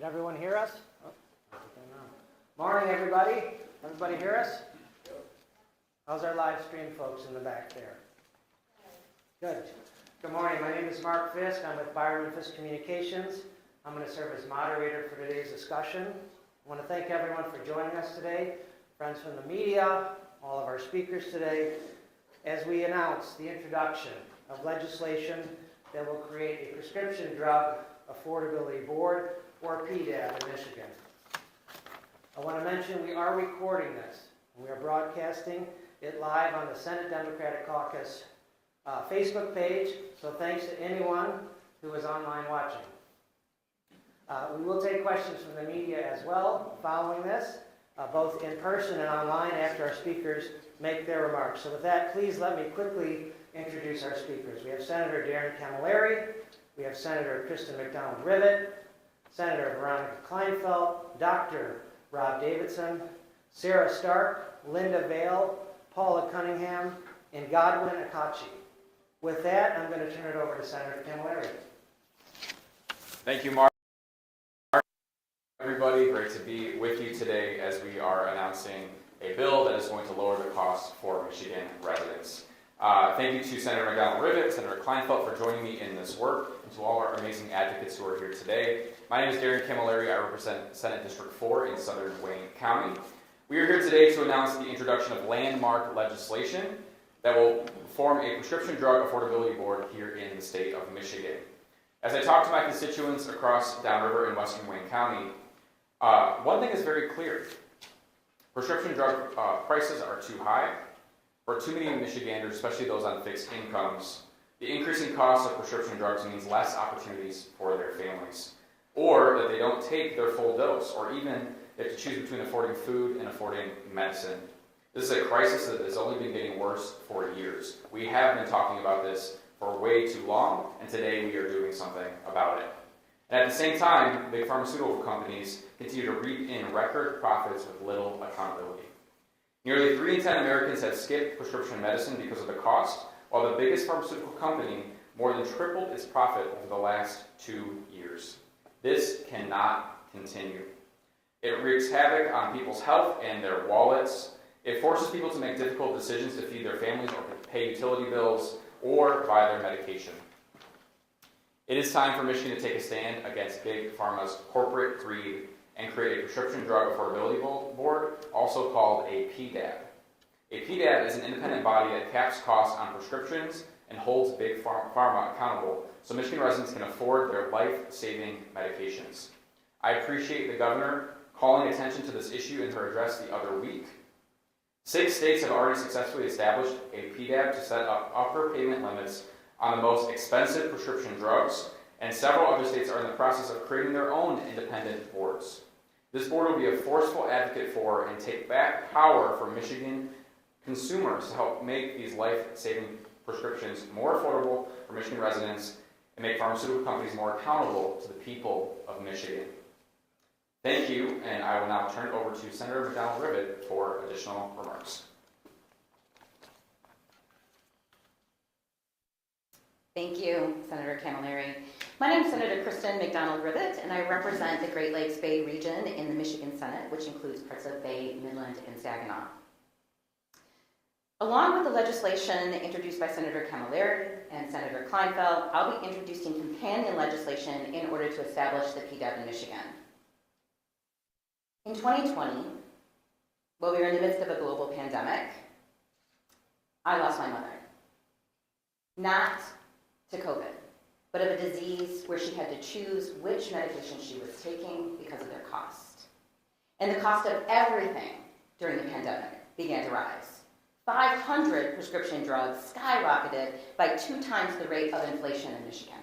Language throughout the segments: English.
Can everyone hear us? Morning, everybody. Everybody hear us? How's our live stream folks in the back there? Good. Good morning. My name is Mark Fisk. I'm with Byron Fisk Communications. I'm going to serve as moderator for today's discussion. I want to thank everyone for joining us today, friends from the media, all of our speakers today, as we announce the introduction of legislation that will create a Prescription Drug Affordability Board, or PDAB, in Michigan. I want to mention we are recording this. We are broadcasting it live on the Senate Democratic Caucus Facebook page, so thanks to anyone who is online watching. We will take questions from the media as well following this, both in person and online after our speakers make their remarks. So with that, please let me quickly introduce our speakers. We have Senator Darren Camilleri, we have Senator McDonald Rivet, Senator Veronica Klinefelt, Dr. Rob Davidson, Sarah Stark, Linda Vale, Paula Cunningham, and Godwin Akachi. With that, I'm going to turn it over to Senator Camilleri. Thank you, Mark. Everybody, great to be with you today as we are announcing a bill that is going to lower the cost for Michigan residents. Thank you to Senator McDonald Rivet, Senator Klinefelt for joining me in this work, and to all our amazing advocates who are here today. My name is Darren Camilleri. I represent Senate District 4 in southern Wayne County. We are here today to announce the introduction of landmark legislation that will form a Prescription Drug Affordability Board here in the state of Michigan. As I talk to my constituents across downriver in western Wayne County, one thing is very clear. Prescription drug prices are too high. For too many Michiganders, especially those on fixed incomes, the increasing cost of prescription drugs means less opportunities for their families, or that they don't take their full dose, or even they have to choose between affording food and affording medicine. This is a crisis that has only been getting worse for years. We have been talking about this for way too long, and today we are doing something about it. And at the same time, big pharmaceutical companies continue to reap in record profits with little accountability. Nearly 3 in 10 Americans have skipped prescription medicine because of the cost, while the biggest pharmaceutical company more than tripled its profit over the last 2 years. This cannot continue. It wreaks havoc on people's health and their wallets. It forces people to make difficult decisions to feed their families or pay utility bills or buy their medication. It is time for Michigan to take a stand against Big Pharma's corporate greed and create a Prescription Drug Affordability Board, also called a PDAB. A PDAB is an independent body that caps costs on prescriptions and holds Big Pharma accountable so Michigan residents can afford their life-saving medications. I appreciate the governor calling attention to this issue in her address the other week. 6 states have already successfully established a PDAB to set up upper payment limits on the most expensive prescription drugs, and several other states are in the process of creating their own independent boards. This board will be a forceful advocate for and take back power for Michigan consumers to help make these life-saving prescriptions more affordable for Michigan residents and make pharmaceutical companies more accountable to the people of Michigan. Thank you, and I will now turn it over to Senator McDonald Rivet for additional remarks. Thank you, Senator Camilleri. My name is Senator McDonald Rivet, and I represent the Great Lakes Bay region in the Michigan Senate, which includes parts of Bay, Midland, and Saginaw. Along with the legislation introduced by Senator Camilleri and Senator Klinefelt, I'll be introducing companion legislation in order to establish the PDAB in Michigan. In 2020, while we were in the midst of a global pandemic, I lost my mother. Not to COVID, but of a disease where she had to choose which medication she was taking because of their cost. And the cost of everything during the pandemic began to rise. 500 prescription drugs skyrocketed by 2 times the rate of inflation in Michigan.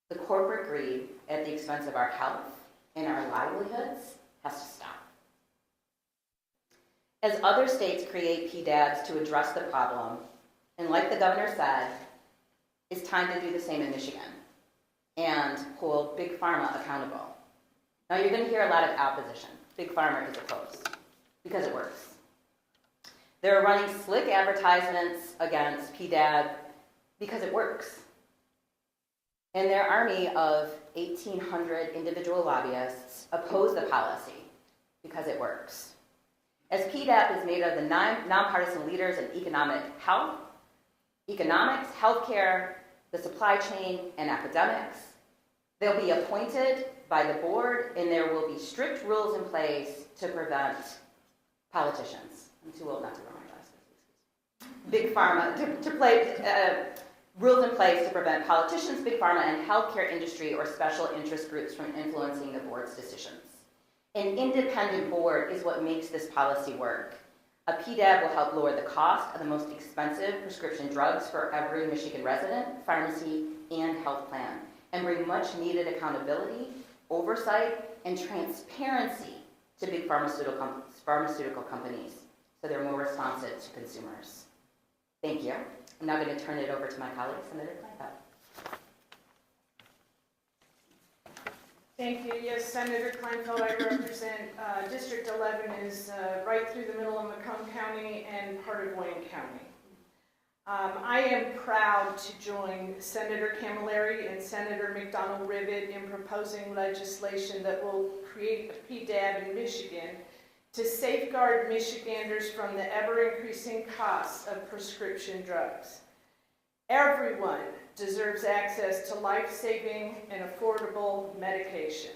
The corporate greed at the expense of our health and our livelihoods has to stop. As other states create PDABs to address the problem, and like the governor said, it's time to do the same in Michigan and hold Big Pharma accountable. Now you're going to hear a lot of opposition. Big Pharma is opposed because it works. They're running slick advertisements against PDAB because it works. and their army of 1,800 individual lobbyists oppose the policy because it works. As PDAB is made of the nonpartisan leaders in economics, healthcare, the supply chain, and academics, they'll be appointed by the board, and there will be strict rules in place to prevent politicians. I'm too old not to wear my glasses. Big pharma, rules in place to prevent politicians, big pharma, and healthcare industry or special interest groups from influencing the board's decisions. An independent board is what makes this policy work. A PDAB will help lower the cost of the most expensive prescription drugs for every Michigan resident, pharmacy, and health plan, and bring much needed accountability, oversight, and transparency to big pharmaceutical companies so they're more responsive to consumers. Thank you. I'm now going to turn it over to my colleague, Senator Klinefelt. Thank you. Yes, Senator Klinefelt, I represent District 11 is right through the middle of Macomb County and part of Wayne County. I am proud to join Senator Camilleri and Senator McDonald Rivet in proposing legislation that will create a PDAB in Michigan to safeguard Michiganders from the ever-increasing costs of prescription drugs. Everyone deserves access to life-saving and affordable medication.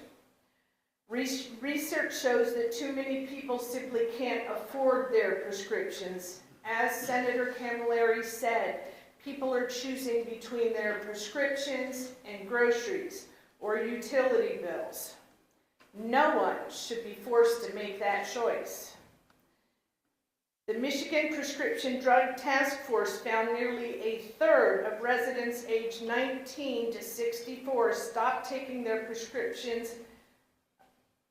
Research shows that too many people simply can't afford their prescriptions. As Senator Camilleri said, people are choosing between their prescriptions and groceries or utility bills. No one should be forced to make that choice. The Michigan Prescription Drug Task Force found nearly a third of residents aged 19 to 64 stopped taking their prescriptions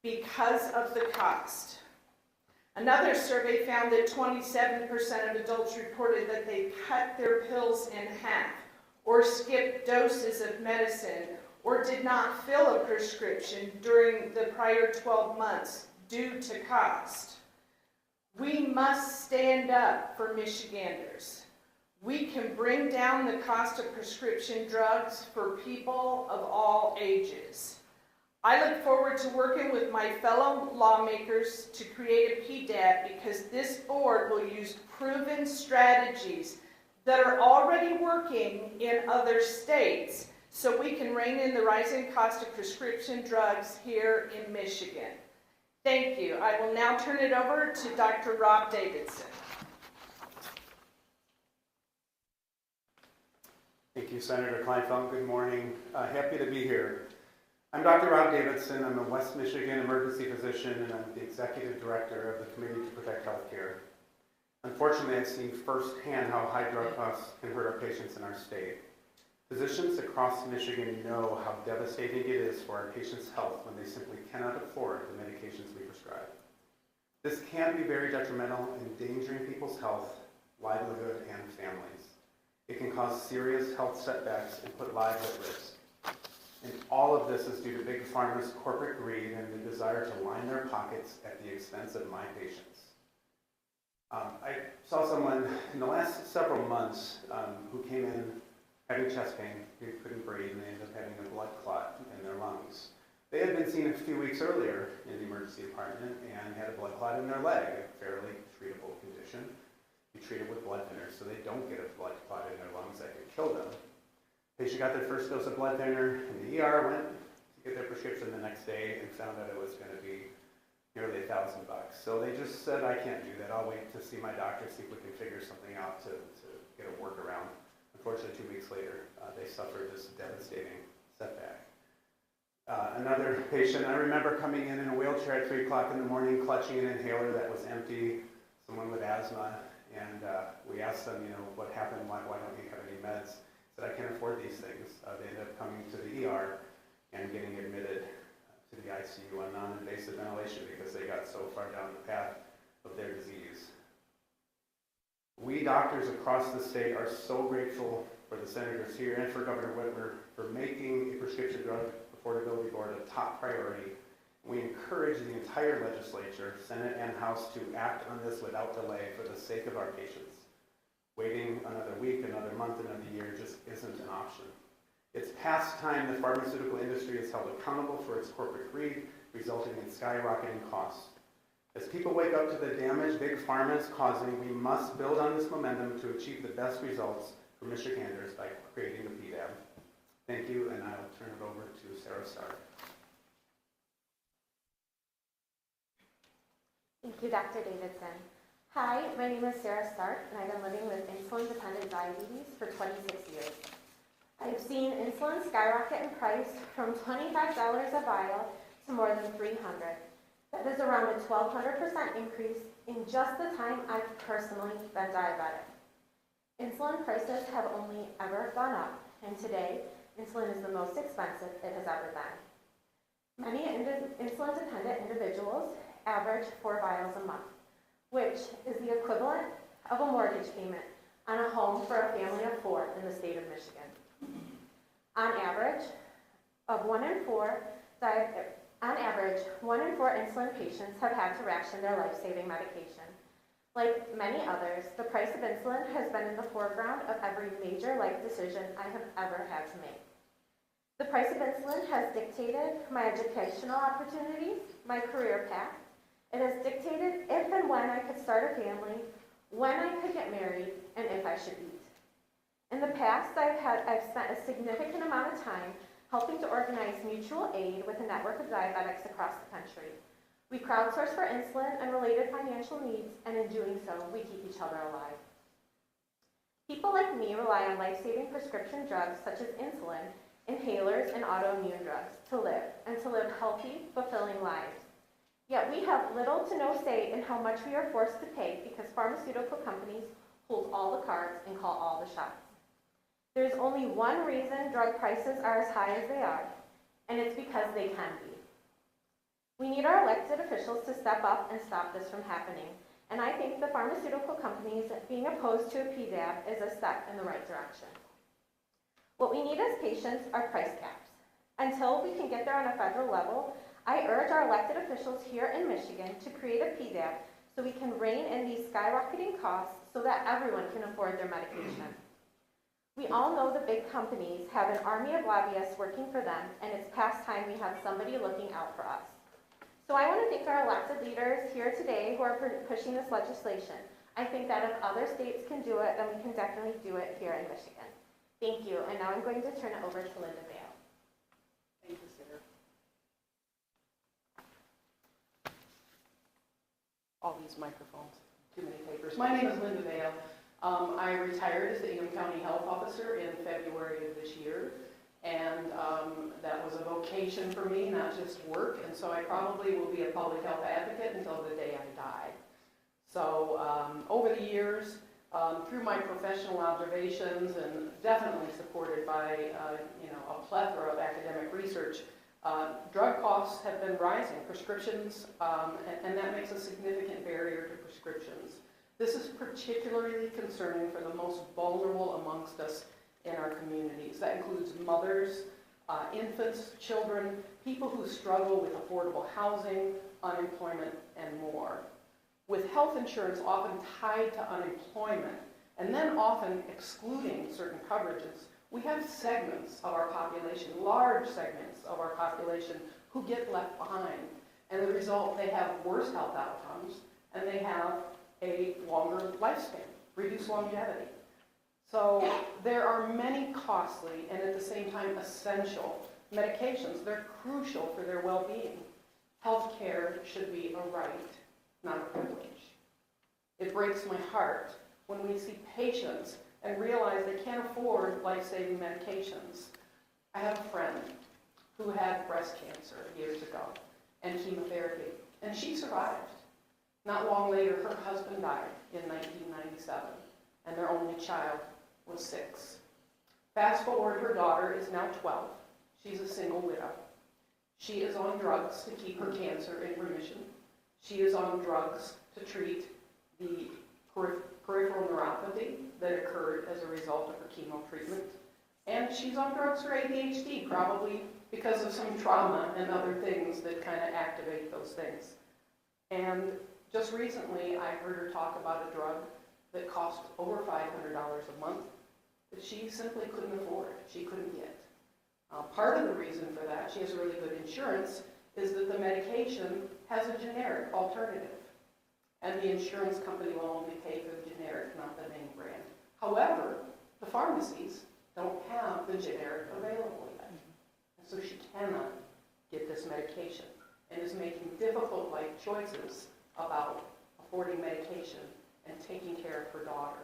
because of the cost. Another survey found that 27% of adults reported that they cut their pills in half, or skipped doses of medicine, or did not fill a prescription during the prior 12 months due to cost. We must stand up for Michiganders. We can bring down the cost of prescription drugs for people of all ages. I look forward to working with my fellow lawmakers to create a PDAB because this board will use proven strategies that are already working in other states so we can rein in the rising cost of prescription drugs here in Michigan. Thank you. I will now turn it over to Dr. Rob Davidson. Thank you, Senator Klinefelt. Good morning. Happy to be here. I'm Dr. Rob Davidson. I'm a West Michigan emergency physician, and I'm the executive director of the Committee to Protect Healthcare. Unfortunately, I've seen firsthand how high drug costs can hurt our patients in our state. Physicians across Michigan know how devastating it is for our patients' health when they simply cannot afford the medications we prescribe. This can be very detrimental, endangering people's health, livelihood, and families. It can cause serious health setbacks and put lives at risk. And all of this is due to Big Pharma's corporate greed and the desire to line their pockets at the expense of my patients. I saw someone in the last several months who came in having chest pain, who couldn't breathe, and they ended up having a blood clot in their lungs. They had been seen a few weeks earlier in the emergency department and had a blood clot in their leg, a fairly treatable condition. You treat it with blood thinners so they don't get a blood clot in their lungs that could kill them. Patient got their first dose of blood thinner in the ER, went to get their prescription the next day and found out it was going to be nearly $1,000. So they just said, I can't do that. I'll wait to see my doctor, see if we can figure something out to get a workaround. Unfortunately, 2 weeks later, they suffered this devastating setback. Another patient, I remember coming in a wheelchair at 3 o'clock in the morning, clutching an inhaler that was empty, someone with asthma, and we asked them, what happened, why don't you have any meds? They said, I can't afford these things. They ended up coming to the ER and getting admitted to the ICU on non-invasive ventilation because they got so far down the path of their disease. We doctors across the state are so grateful for the senators here and for Governor Whitmer for making a Prescription Drug Affordability Board a top priority. We encourage the entire legislature, Senate and House, to act on this without delay for the sake of our patients. Waiting another week, another month, another year just isn't an option. It's past time the pharmaceutical industry is held accountable for its corporate greed, resulting in skyrocketing costs. As people wake up to the damage Big Pharma is causing, we must build on this momentum to achieve the best results for Michiganders by creating the PDAB. Thank you, and I'll turn it over to Sarah Stark. Thank you, Dr. Davidson. Hi, my name is Sarah Stark, and I've been living with insulin-dependent diabetes for 26 years. I've seen insulin skyrocket in price from $25 a vial to more than $300. That is around a 1,200% increase in just the time I've personally been diabetic. Insulin prices have only ever gone up, and today, insulin is the most expensive it has ever been. Many insulin-dependent individuals average 4 vials a month, which is the equivalent of a mortgage payment on a home for a family of 4 in the state of Michigan. On average, 1 in 4 insulin patients have had to ration their life-saving medication. Like many others, the price of insulin has been in the foreground of every major life decision I have ever had to make. The price of insulin has dictated my educational opportunities, my career path. It has dictated if and when I could start a family, when I could get married, and if I should eat. In the past, I've spent a significant amount of time helping to organize mutual aid with a network of diabetics across the country. We crowdsource for insulin and related financial needs, and in doing so, we keep each other alive. People like me rely on life-saving prescription drugs such as insulin, inhalers, and autoimmune drugs to live, and to live healthy, fulfilling lives. Yet we have little to no say in how much we are forced to pay because pharmaceutical companies hold all the cards and call all the shots. There is only one reason drug prices are as high as they are, and it's because they can be. We need our elected officials to step up and stop this from happening, and I think the pharmaceutical companies being opposed to a PDAB is a step in the right direction. What we need as patients are price caps. Until we can get there on a federal level, I urge our elected officials here in Michigan to create a PDAB so we can rein in these skyrocketing costs so that everyone can afford their medication. We all know the big companies have an army of lobbyists working for them, and it's past time we have somebody looking out for us. So I want to thank our elected leaders here today who are pushing this legislation. I think that if other states can do it, then we can definitely do it here in Michigan. Thank you, and now I'm going to turn it over to Linda Vale. Thank you, Sarah. All these microphones, too many papers. My name is Linda Vale. I retired as the Ingham County Health Officer in February of this year, and that was a vocation for me, not just work, and so I probably will be a public health advocate until the day I die. So over the years, through my professional observations and definitely supported by a plethora of academic research, drug costs have been rising, prescriptions, and that makes a significant barrier to prescriptions. This is particularly concerning for the most vulnerable amongst us in our communities. That includes mothers, infants, children, people who struggle with affordable housing, unemployment, and more. With health insurance often tied to unemployment, and then often excluding certain coverages, we have segments of our population, large segments of our population, who get left behind. And as a result, they have worse health outcomes, and they have a longer lifespan, reduced longevity. So there are many costly and at the same time essential medications. They're crucial for their well-being. Health care should be a right, not a privilege. It breaks my heart when we see patients and realize they can't afford life-saving medications. I have a friend who had breast cancer years ago and chemotherapy, and she survived. Not long later, her husband died in 1997, and their only child was 6. Fast forward, her daughter is now 12. She's a single widow. She is on drugs to keep her cancer in remission. She is on drugs to treat the peripheral neuropathy that occurred as a result of her chemo treatment. And she's on drugs for ADHD, probably because of some trauma and other things that kind of activate those things. And just recently, I heard her talk about a drug that cost over $500 a month that she simply couldn't afford, she couldn't get. Part of the reason for that, she has really good insurance, is that the medication has a generic alternative. And the insurance company will only pay for the generic, not the name brand. However, the pharmacies don't have the generic available yet. And so she cannot get this medication and is making difficult life choices about affording medication and taking care of her daughter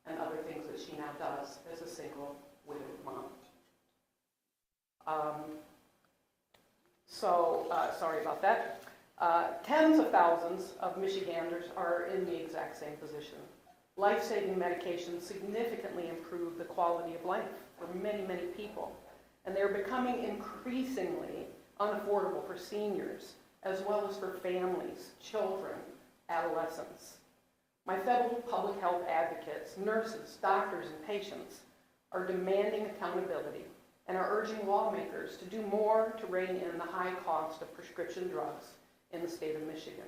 and other things that she now does as a single widowed mom. Sorry about that. Tens of thousands of Michiganders are in the exact same position. Life-saving medications significantly improve the quality of life for many, many people, and they're becoming increasingly unaffordable for seniors, as well as for families, children, adolescents. My fellow public health advocates, nurses, doctors, and patients are demanding accountability and are urging lawmakers to do more to rein in the high cost of prescription drugs in the state of Michigan.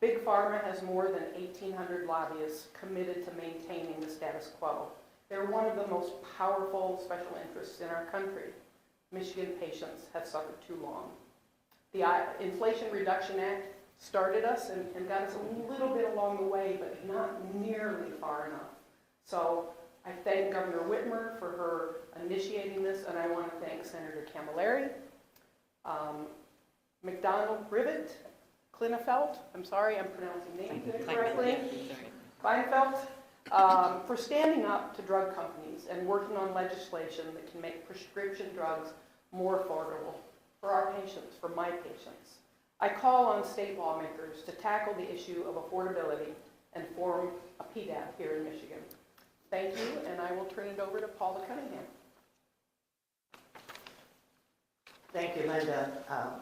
Big Pharma has more than 1,800 lobbyists committed to maintaining the status quo. They're one of the most powerful special interests in our country. Michigan patients have suffered too long. The Inflation Reduction Act started us and got us a little bit along the way, but not nearly far enough. So I thank Governor Whitmer for her initiating this, and I want to thank Senator Camilleri, McDonald Rivet, Klinefelt, I'm sorry I'm pronouncing names incorrectly, Klinefelt, for standing up to drug companies and working on legislation that can make prescription drugs more affordable for our patients, for my patients. I call on state lawmakers to tackle the issue of affordability and form a PDAB here in Michigan. Thank you, and I will turn it over to Paula Cunningham. Thank you, Linda,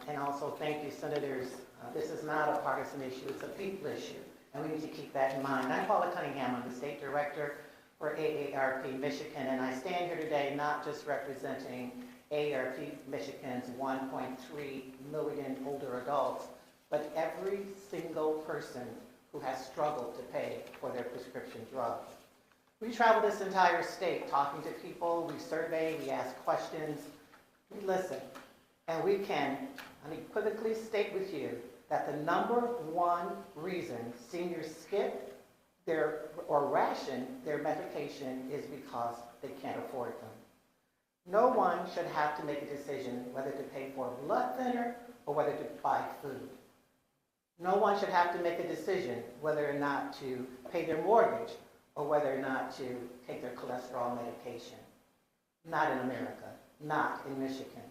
and also thank you, Senators. This is not a partisan issue, it's a people issue, and we need to keep that in mind. I'm Paula Cunningham, I'm the State Director for AARP Michigan, and I stand here today not just representing AARP Michigan's 1.3 million older adults, but every single person who has struggled to pay for their prescription drugs. We travel this entire state talking to people, we survey, we ask questions, we listen, and we can unequivocally state with you that the number one reason seniors skip or ration their medication is because they can't afford them. No one should have to make a decision whether to pay for a blood thinner or whether to buy food. No one should have to make a decision whether or not to pay their mortgage or whether or not to take their cholesterol medication. Not in America, not in Michigan.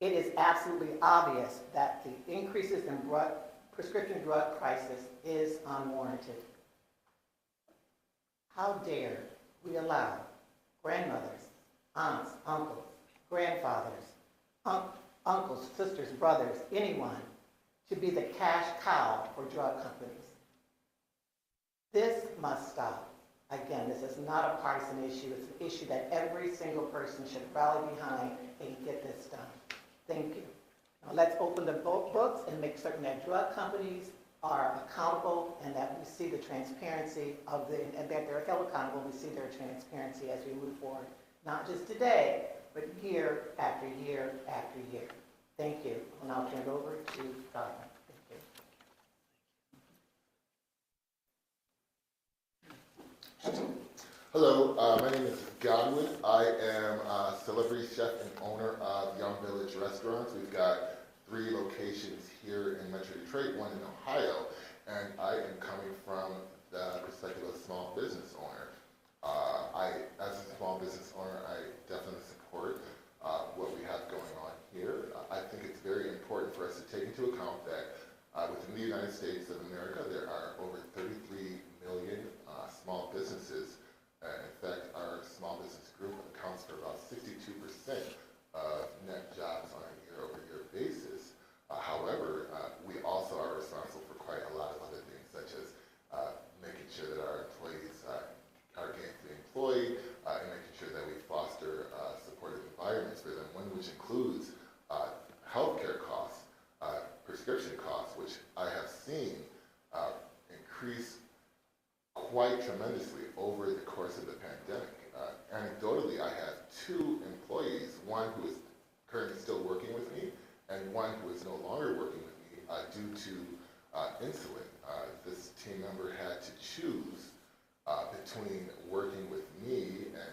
It is absolutely obvious that the increases in prescription drug crisis is unwarranted. How dare we allow grandmothers, aunts, uncles, grandfathers, uncles, sisters, brothers, anyone to be the cash cow for drug companies? This must stop. Again, this is not a partisan issue. It's an issue that every single person should rally behind and get this done. Thank you. Now let's open the books and make certain that drug companies are accountable and that we see the transparency and that they're held accountable. We see their transparency as we move forward, not just today, but year after year after year. Thank you. I'll now turn it over to Godwin. Thank you. Hello, my name is Godwin. I am a celebrity chef and owner of Young Village Restaurants. We've got 3 locations here in Metro Detroit, 1 in Ohio, and I am coming from the perspective of a small business owner. As a small business owner, I definitely support what we have going on here. I think it's very important for us to take into account that within the United States of America, there are over 33 million small businesses. In fact, our small business group accounts for about 62% of net jobs on a year-over-year basis. However, we also are responsible for quite a lot of other things, such as making sure that our employees are gainfully employed and making sure that we foster supportive environments for them, which includes healthcare costs, prescription costs, which I have seen increase quite tremendously over the course of the pandemic. Anecdotally, I have 2 employees, one who currently still working with me, and one who is no longer working with me due to insulin. This team member had to choose between working with me and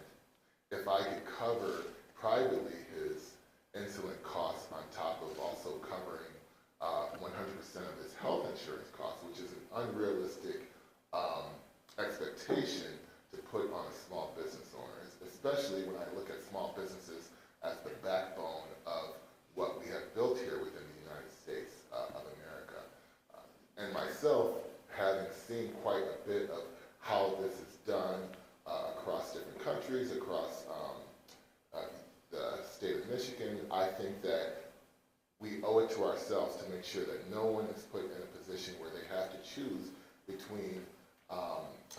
if I could cover privately his insulin costs on top of also covering 100% of his health insurance costs, which is an unrealistic expectation to put on a small business owner, especially when I look at small businesses as the backbone of what we have built here within the United States of America. And myself, having seen quite a bit of how this is done across different countries, across the state of Michigan, I think that we owe it to ourselves to make sure that no one is put in a position where they have to choose between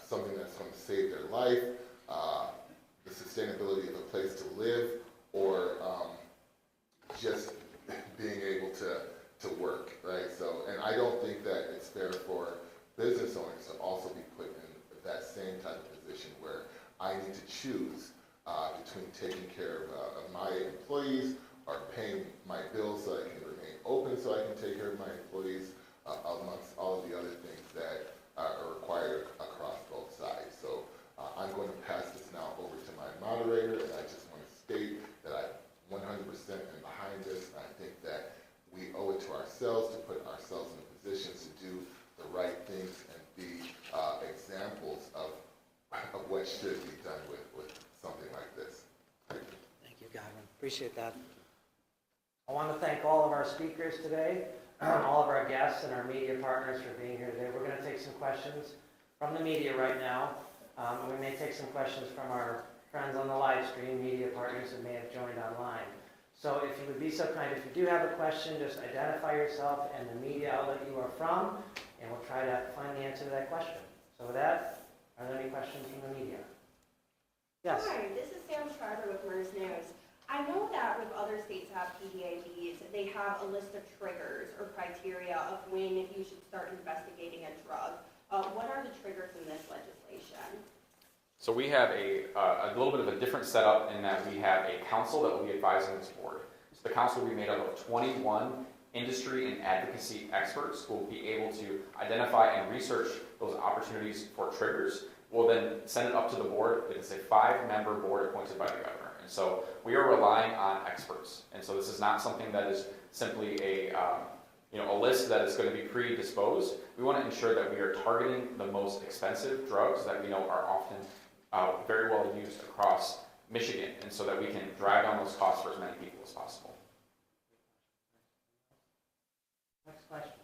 something that's going to save their life, the sustainability of a place to live, or just being able to work, right? So, and I don't think that it's fair for business owners to also be put in that same type of position where I need to choose between taking care of my employees or paying my bills so I can remain open so I can take care of my employees amongst all of the other things that are required across both sides. So I'm going to pass this now over to my moderator, and I just want to state that I 100% am behind this. I think that we owe it to ourselves to put ourselves in positions to do the right things and be examples of what should be done with something like this. Thank you. Thank you, Godwin. Appreciate that. I want to thank all of our speakers today, all of our guests and our media partners for being here today. We're going to take some questions from the media right now. And we may take some questions from our friends on the live stream, media partners who may have joined online. So if you would be so kind, if you do have a question, just identify yourself and the media outlet you are from, and we'll try to find the answer to that question. So with that, are there any questions from the media? Yes. Hi, this is Sam Schreiber with MERS News. I know that with other states that have PDABs, they have a list of triggers or criteria of when you should start investigating a drug. What are the triggers in this legislation? So we have a little bit of a different setup in that we have a council that will be advising this board. So the council will be made up of 21 industry and advocacy experts who will be able to identify and research those opportunities for triggers. We'll then send it up to the board. It is a 5-member board appointed by the governor. And so we are relying on experts. And so this is not something that is simply a list that is going to be predisposed. We want to ensure that we are targeting the most expensive drugs that we know are often very well used across Michigan, and so that we can drive down those costs for as many people as possible. Next question.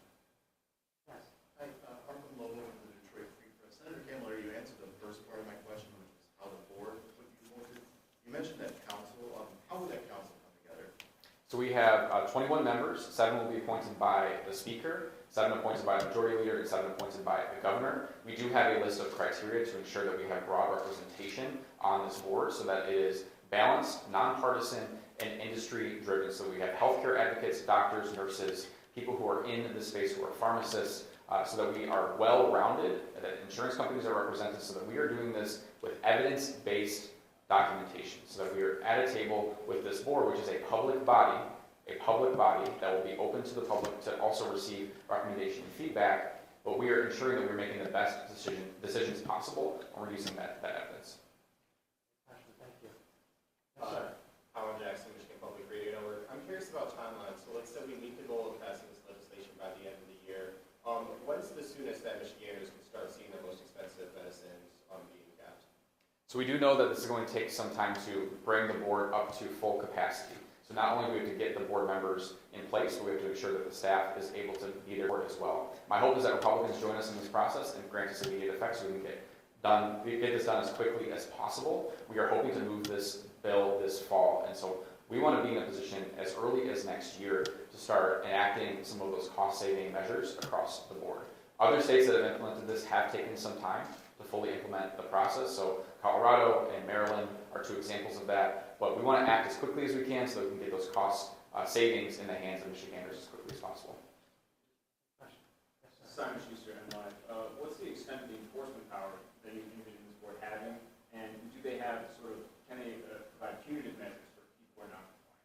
Yes. Hi, Harper Logan with the Detroit Free Press. Senator Camilleri, you answered the first part of my question, which is how the board would be appointed. You mentioned that council. How would that council come together? So we have 21 members. 7 will be appointed by the speaker, 7 appointed by the majority leader, and 7 appointed by the governor. We do have a list of criteria to ensure that we have broad representation on this board so that it is balanced, nonpartisan, and industry-driven. So we have healthcare advocates, doctors, nurses, people who are in this space who are pharmacists, so that we are well-rounded, that insurance companies are represented, so that we are doing this with evidence-based documentation, so that we are at a table with this board, which is a public body that will be open to the public to also receive recommendation and feedback, but we are ensuring that we're making the best decisions possible and we're using that evidence. Thank you. Yes, sir. Alan Jackson, Michigan Public Radio Network. I'm curious about timelines. So let's say we meet the goal of passing this legislation by the end of the year. When's the soonest that Michiganders can start seeing the most expensive medicines being capped? So we do know that this is going to take some time to bring the board up to full capacity. So not only do we have to get the board members in place, but we have to ensure that the staff is able to be there as well. My hope is that Republicans join us in this process and grant us immediate effect so we can get this done as quickly as possible. We are hoping to move this bill this fall, and so we want to be in a position as early as next year to start enacting some of those cost-saving measures across the board. Other states that have implemented this have taken some time to fully implement the process. So Colorado and Maryland are 2 examples of that. But we want to act as quickly as we can so that we can get those cost savings in the hands of Michiganders as quickly as possible. Simon Schuster, MLive. What's the extent of the enforcement power that you envision this board having? And do they have can they provide punitive measures for people who are not compliant?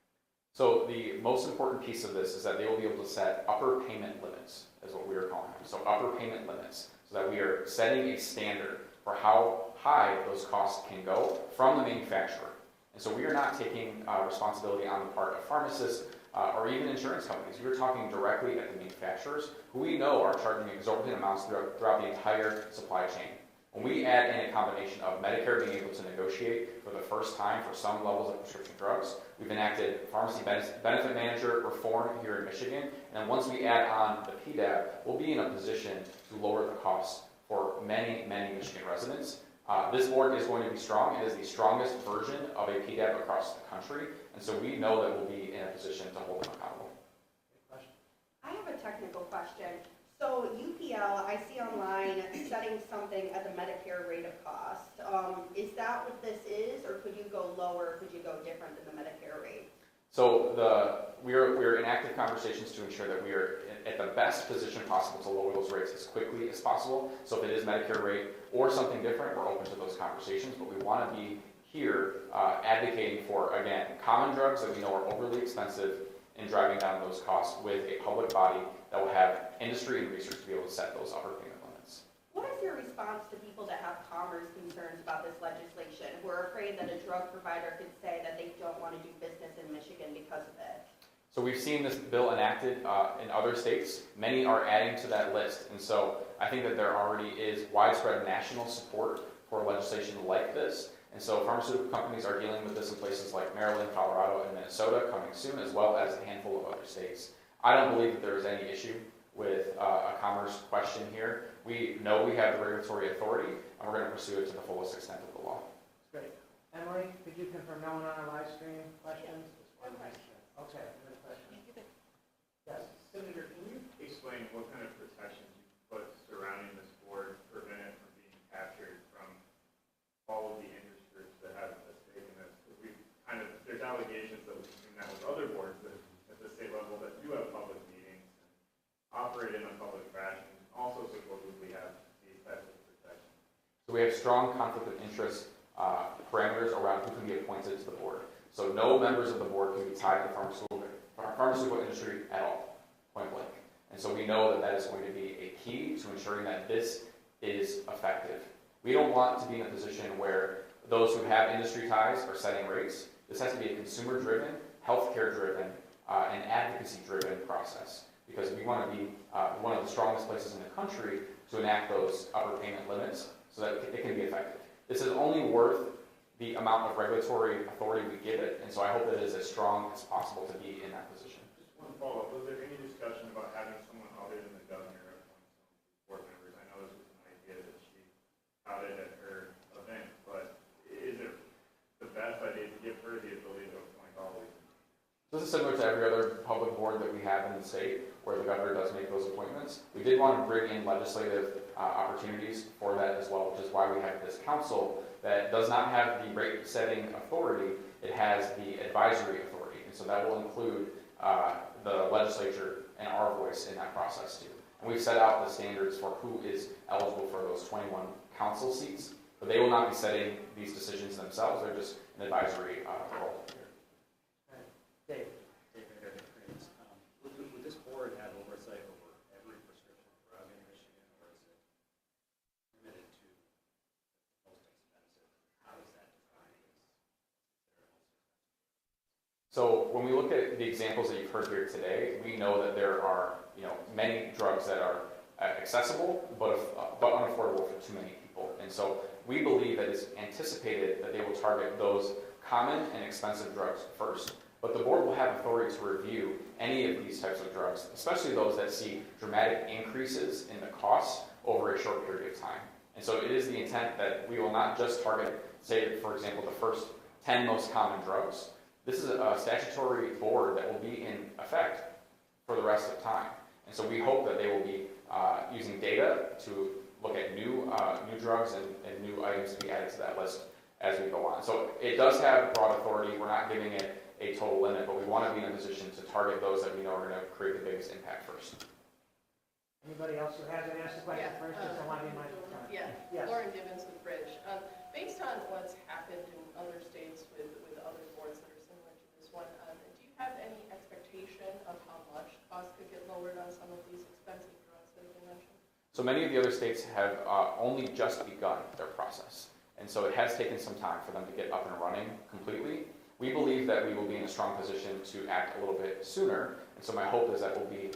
So the most important piece of this is that they will be able to set upper payment limits, is what we are calling them. So upper payment limits, so that we are setting a standard for how high those costs can go from the manufacturer. And so we are not taking responsibility on the part of pharmacists or even insurance companies. We are talking directly at the manufacturers, who we know are charging exorbitant amounts throughout the entire supply chain. When we add in a combination of Medicare being able to negotiate for the first time for some levels of prescription drugs, we've enacted pharmacy benefit manager reform here in Michigan, and once we add on the PDAB, we'll be in a position to lower the costs for many, many Michigan residents. This board is going to be strong. It is the strongest version of a PDAB across the country, and so we know that we'll be in a position to hold them accountable. I have a technical question. So UPL, I see online setting something at the Medicare rate of cost. Is that what this is, or could you go lower? Could you go different than the Medicare rate? So we're in active conversations to ensure that we are at the best position possible to lower those rates as quickly as possible. So if it is Medicare rate or something different, we're open to those conversations, but we want to be here advocating for, again, common drugs that we know are overly expensive and driving down those costs with a public body that will have industry and research to be able to set those upper payment limits. What is your response to people that have commerce concerns about this legislation, who are afraid that a drug provider could say that they don't want to do business in Michigan because of it? So we've seen this bill enacted in other states. Many are adding to that list. And so I think that there already is widespread national support for legislation like this. And so pharmaceutical companies are dealing with this in places like Maryland, Colorado, and Minnesota coming soon, as well as a handful of other states. I don't believe that there is any issue with a commerce question here. We know we have the regulatory authority, and we're going to pursue it to the fullest extent of the law. Great. Emily, could you confirm no one on our live stream questions? No question. Okay, good question. Yes. Senator, can you explain what kind of protections you put surrounding this board to prevent it from being captured from all of the interest groups that have a stake in this? Because we kind of, there's allegations that we've seen that with other boards that at the state level that do have public meetings and operate in a public fashion, also supposedly have these types of protections. So we have strong conflict of interest parameters around who can be appointed to the board. So no members of the board can be tied to the pharmaceutical industry at all, point blank. And so we know that that is going to be a key to ensuring that this is effective. We don't want to be in a position where those who have industry ties are setting rates. This has to be a consumer-driven, healthcare-driven, and advocacy-driven process, because we want to be one of the strongest places in the country to enact those upper payment limits so that it can be effective. This is only worth the amount of regulatory authority we give it, and so I hope that it is as strong as possible to be in that position. Just one follow-up. Was there any discussion about having someone other than the governor appoint some board members? I know this was an idea that she touted at her event, but is it the best idea to give her the ability to appoint all these? This is similar to every other public board that we have in the state, where the governor does make those appointments. We did want to bring in legislative opportunities for that as well, which is why we have this council that does not have the rate-setting authority. It has the advisory authority, and so that will include the legislature and our voice in that process too. And we've set out the standards for who is eligible for those 21 council seats, but they will not be setting these decisions themselves. They're just an advisory role here. Dave. Would this board have oversight over every prescription drug in Michigan, or is it limited to the most expensive? How is that defined? So when we look at the examples that you've heard here today, we know that there are many drugs that are accessible but unaffordable for too many people. And so we believe that it's anticipated that they will target those common and expensive drugs first. But the board will have authority to review any of these types of drugs, especially those that see dramatic increases in the costs over a short period of time. And so it is the intent that we will not just target, say, for example, the first 10 most common drugs. This is a statutory board that will be in effect for the rest of time. And so we hope that they will be using data to look at new drugs and new items to be added to that list as we go on. So it does have broad authority. We're not giving it a total limit, but we want to be in a position to target those that we know are going to create the biggest impact first. Anybody else who hasn't asked a question first, just allow me my time. Yeah, Yes. Lauren Gibbons with Bridge. Based on what's happened in other states with other boards that are similar to this one, do you have any So many of the other states have only just begun their process. And so it has taken some time for them to get up and running completely. We believe that we will be in a strong position to act a little bit sooner. And so my hope is that we'll be,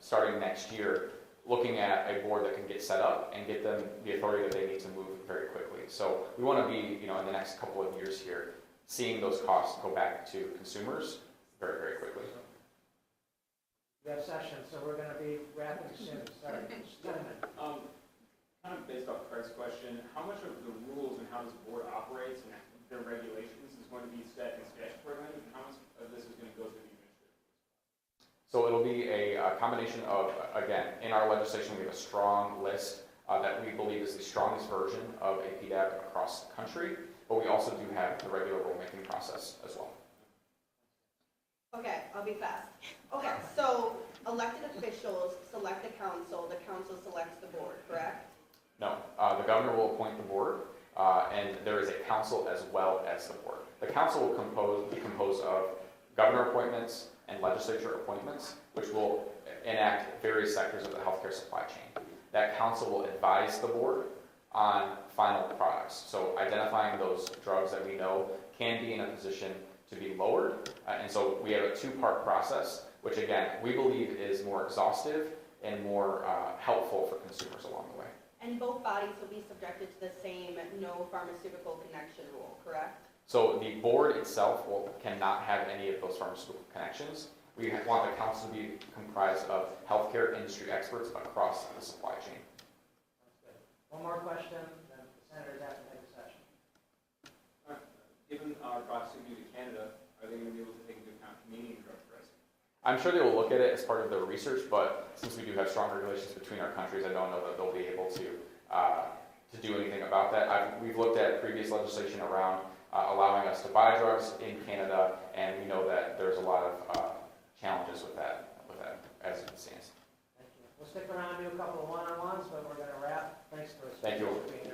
starting next year, looking at a board that can get set up and get them the authority that they need to move very quickly. So we want to be, in the next couple of years here, seeing those costs go back to consumers very, very quickly. We have session, so we're going to be wrapping soon. Sorry. Gentlemen. Kind of based off Craig's question, how much of the rules and how this board operates and their regulations is going to be set in statutory language, and how much of this is going to go through the administrative? So it'll be a combination of, again, in our legislation we have a strong list that we believe is the strongest version of a PDAB across the country, but we also do have the regular rulemaking process as well. Okay, I'll be fast. Okay, so elected officials select the council selects the board, correct? No, the governor will appoint the board, and there is a council as well as the board. The council will be composed of governor appointments and legislature appointments, which will enact various sectors of the healthcare supply chain. That council will advise the board on final products. So identifying those drugs that we know can be in a position to be lowered. And so we have a two-part process, which again, we believe is more exhaustive and more helpful for consumers along the way. And both bodies will be subjected to the same no pharmaceutical connection rule, correct? So the board itself cannot have any of those pharmaceutical connections. We want the council to be comprised of healthcare industry experts across the supply chain. That's good. One more question, then the senators have to make a session. Given our proximity to Canada, are they going to be able to take into account Canadian drug pricing? I'm sure they will look at it as part of their research, but since we do have strong regulations between our countries, I don't know that they'll be able to do anything about that. We've looked at previous legislation around allowing us to buy drugs in Canada, and we know that there's a lot of challenges with that as it stands. Thank you. We'll stick around and do a couple of one-on-ones, but we're going to wrap. Thanks for Thank you. being